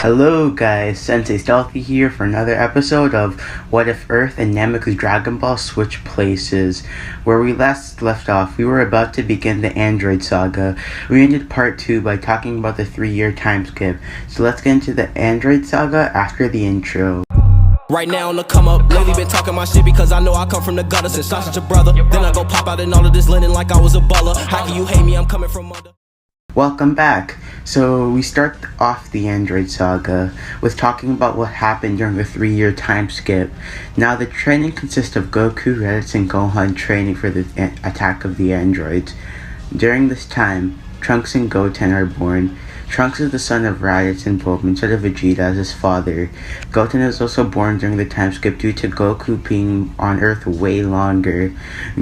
Hello guys, Sensei Stealthy here for another episode of What If Earth and Namek's Dragon Ball switch places. Where we last left off, we were about to begin the Android saga. We ended part 2 by talking about the 3-year time skip. So let's get into the Android saga after the intro. Right now on the come up, lately been talking my shit because I know I come from the gutter since I'm such a brother. Then I go pop out in all of this linen like I was a baller. How can you hate me? I'm coming from under. Welcome back. So we start off the Android saga with talking about what happened during the 3-year time skip. Now the training consists of Goku, Raditz, and Gohan training for the attack of the androids. During this time, Trunks and Goten are born. Trunks is the son of Raditz and Bulma instead of Vegeta as his father. Goten is also born during the time skip due to Goku being on Earth way longer.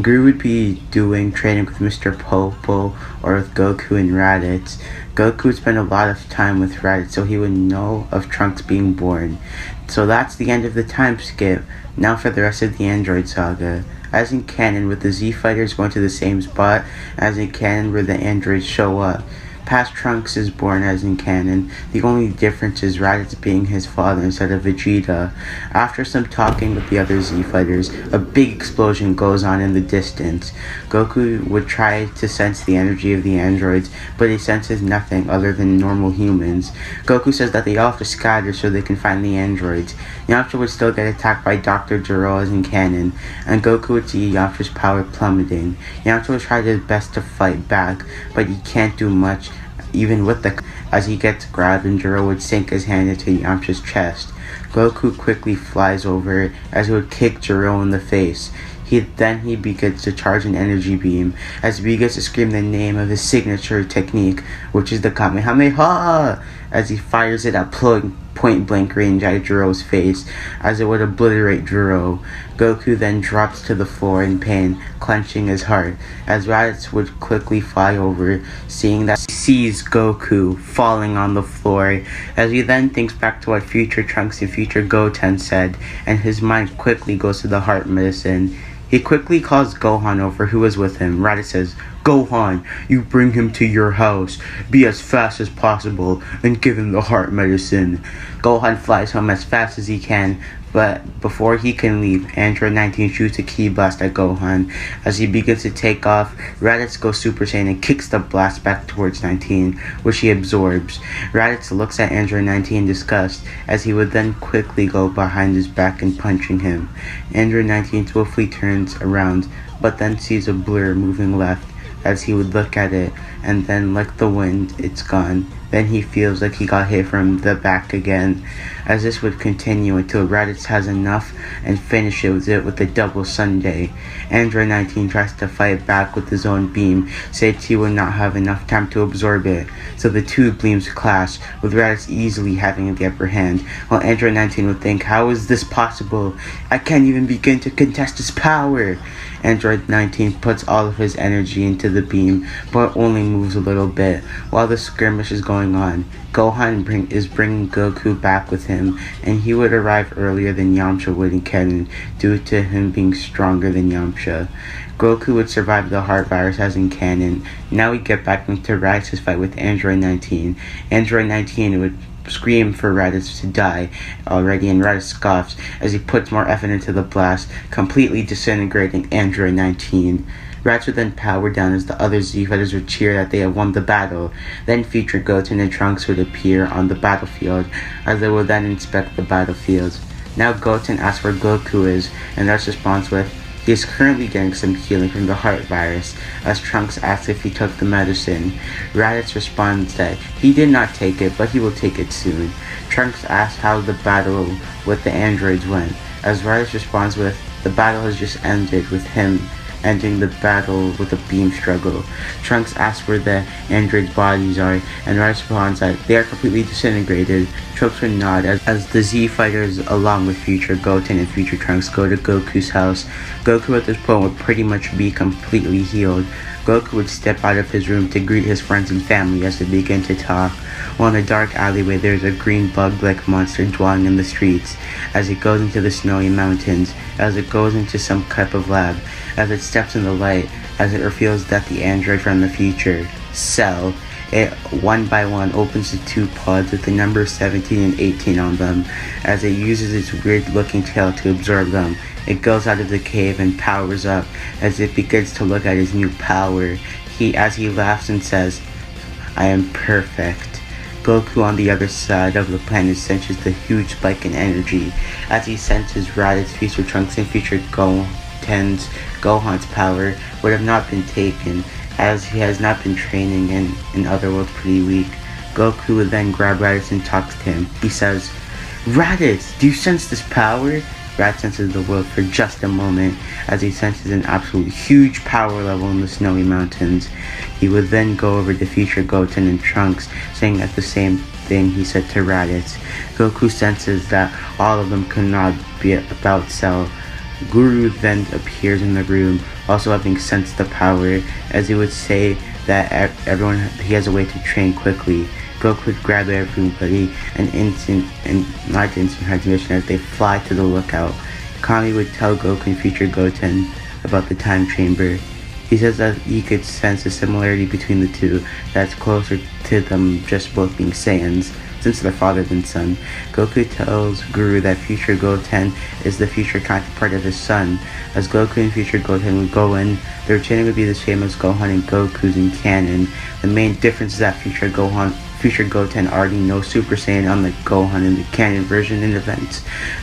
Gru would be doing training with Mr. Popo or with Goku and Raditz. Goku would spend a lot of time with Raditz so he would know of Trunks being born. So that's the end of the time skip. Now for the rest of the Android saga. As in canon, with the Z Fighters going to the same spot as in canon where the androids show up. Past Trunks is born as in canon. The only difference is Raditz being his father instead of Vegeta. After some talking with the other Z Fighters, a big explosion goes on in the distance. Goku would try to sense the energy of the androids, but he senses nothing other than normal humans. Goku says that they all have to scatter so they can find the androids. Yamcha would still get attacked by Dr. Gero as in canon, and Goku would see Yamcha's power plummeting. Yamcha would try his best to fight back, but he can't do much. Even with as he gets grabbed and Gero would sink his hand into Yamcha's chest. Goku quickly flies over as he would kick Gero in the face. Then he begins to charge an energy beam as he begins to scream the name of his signature technique, which is the Kamehameha, as he fires it at point blank range at Gero's face as it would obliterate Gero. Goku then drops to the floor in pain, clenching his heart, as Raditz would quickly fly over, seeing that he sees Goku falling on the floor, as he then thinks back to what future Trunks and future Goten said, and his mind quickly goes to the heart medicine. He quickly calls Gohan over, who is with him. Raditz says, "Gohan, you bring him to your house. Be as fast as possible and give him the heart medicine." Gohan flies home as fast as he can, but before he can leave, Android 19 shoots a ki blast at Gohan. As he begins to take off, Raditz goes Super Saiyan and kicks the blast back towards 19, which he absorbs. Raditz looks at Android 19 in disgust, as he would then quickly go behind his back and punching him. Android 19 swiftly turns around, but then sees a blur moving left. As he would look at it, and then like the wind, it's gone. Then he feels like he got hit from the back again, as this would continue until Raditz has enough and finishes it with a double Sunday. Android 19 tries to fight back with his own beam, says he will not have enough time to absorb it, so the two beams clash, with Raditz easily having the upper hand, while Android 19 would think, "How is this possible? I can't even begin to contest his power." Android 19 puts all of his energy into the beam, but only moves a little bit. While the skirmish is going on, Gohan is bringing Goku back with him, and he would arrive earlier than Yamcha would in canon, due to him being stronger than Yamcha. Goku would survive the heart virus as in canon. Now we get back into Raditz's fight with Android 19. Android 19 would scream for Raditz to die already, and Raditz scoffs as he puts more effort into the blast, completely disintegrating Android 19. Raditz would then power down as the other Z Fighters would cheer that they have won the battle. Then future Goten and Trunks would appear on the battlefield, as they would then inspect the battlefield. Now Goten asks where Goku is, and Raditz responds with, he is currently getting some healing from the heart virus, as Trunks asks if he took the medicine. Raditz responds that he did not take it, but he will take it soon. Trunks asks how the battle with the androids went, as Raditz responds with, the battle has just ended, with him ending the battle with a beam struggle. Trunks asks where the androids' bodies are, and Raditz responds that they are completely disintegrated. Trunks would nod as the Z Fighters, along with future Goten and future Trunks, go to Goku's house. Goku at this point would pretty much be completely healed. Goku would step out of his room to greet his friends and family as they begin to talk. While in a dark alleyway, there's a green bug-like monster dwelling in the streets. As it goes into the snowy mountains, as it goes into some type of lab, as it steps in the light, as it reveals that the android from the future, Cell, It, one by one, opens the two pods with the numbers 17 and 18 on them. As it uses its weird-looking tail to absorb them, it goes out of the cave and powers up. As it begins to look at his new power, as he laughs and says, "I am perfect." Goku on the other side of the planet senses the huge spike in energy. As he senses Raditz, future Trunks, and future Gohan's power would have not been taken, as he has not been training and in other worlds pretty weak. Goku would then grab Raditz and talks to him. He says, "Raditz, do you sense this power?" Raditz senses the world for just a moment, as he senses an absolute huge power level in the snowy mountains. He would then go over to future Goten and Trunks, saying that the same thing he said to Raditz. Goku senses that all of them could not be about Cell. Guru then appears in the room, also having sensed the power, as he would say that he has a way to train quickly. Goku would grab everybody and not instant transmission as they fly to the lookout. Kami would tell Goku and future Goten about the time chamber. He says that he could sense a similarity between the two that's closer to them just both being Saiyans, since they're father than son. Goku tells Guru that future Goten is the future counterpart of his son. As Goku and future Goten would go in, their training would be the same as Gohan and Goku's in canon. The main difference is that future Goten already knows Super Saiyan, unlike Gohan in the canon version in events.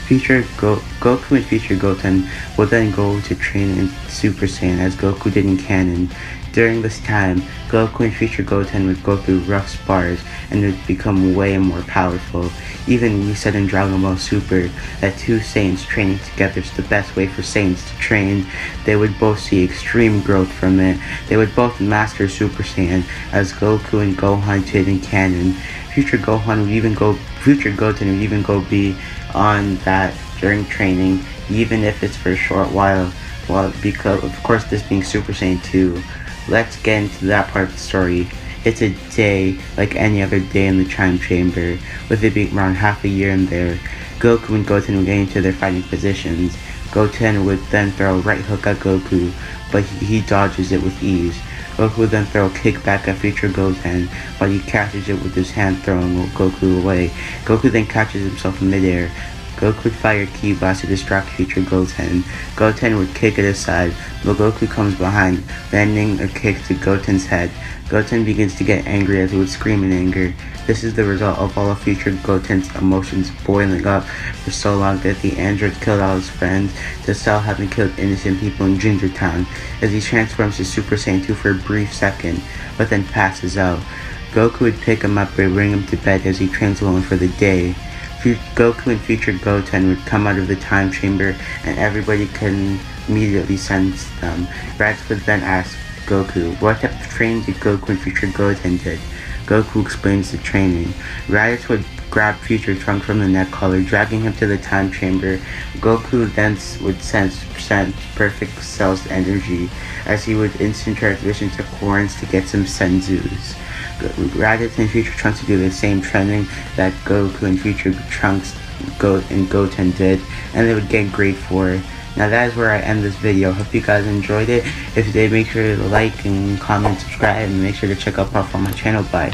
Goku and future Goten will then go to train in Super Saiyan as Goku did in canon. During this time, Goku and future Goten would go through rough spars and would become way more powerful. Even we said in Dragon Ball Super that two Saiyans training together is the best way for Saiyans to train. They would both see extreme growth from it. They would both master Super Saiyan as Goku and Gohan did in canon. Future Goten would even go be on that during training, even if it's for a short while. Well, because of course this being Super Saiyan 2. Let's get into that part of the story. It's a day like any other day in the time chamber, with it being around half a year in there. Goku and Goten would get into their fighting positions. Goten would then throw a right hook at Goku, but he dodges it with ease. Goku would then throw a kick back at future Goten, but he catches it with his hand, throwing Goku away. Goku then catches himself in midair. Goku would fire Ki Blast to distract future Goten. Goten would kick it aside, but Goku comes behind, landing a kick to Goten's head. Goten begins to get angry as he would scream in anger. This is the result of all of future Goten's emotions boiling up for so long that the android killed all his friends, to Cell having killed innocent people in Ginger Town, as he transforms to Super Saiyan 2 for a brief second, but then passes out. Goku would pick him up and bring him to bed as he trains alone for the day. Goku and future Goten would come out of the time chamber and everybody can immediately sense them. Raditz would then ask Goku, what type of training did Goku and future Goten did? Goku explains the training. Raditz would grab future Trunks from the neck collar, dragging him to the time chamber. Goku then would sense perfect Cell's energy, as he would instant transition to Corns to get some Senzus. Raditz and future Trunks would do the same training that Goku and future Trunks and Goten did, and they would get grade 4. Now that is where I end this video. Hope you guys enjoyed it. If you did, make sure to like and comment, subscribe, and make sure to check out on my channel. Bye.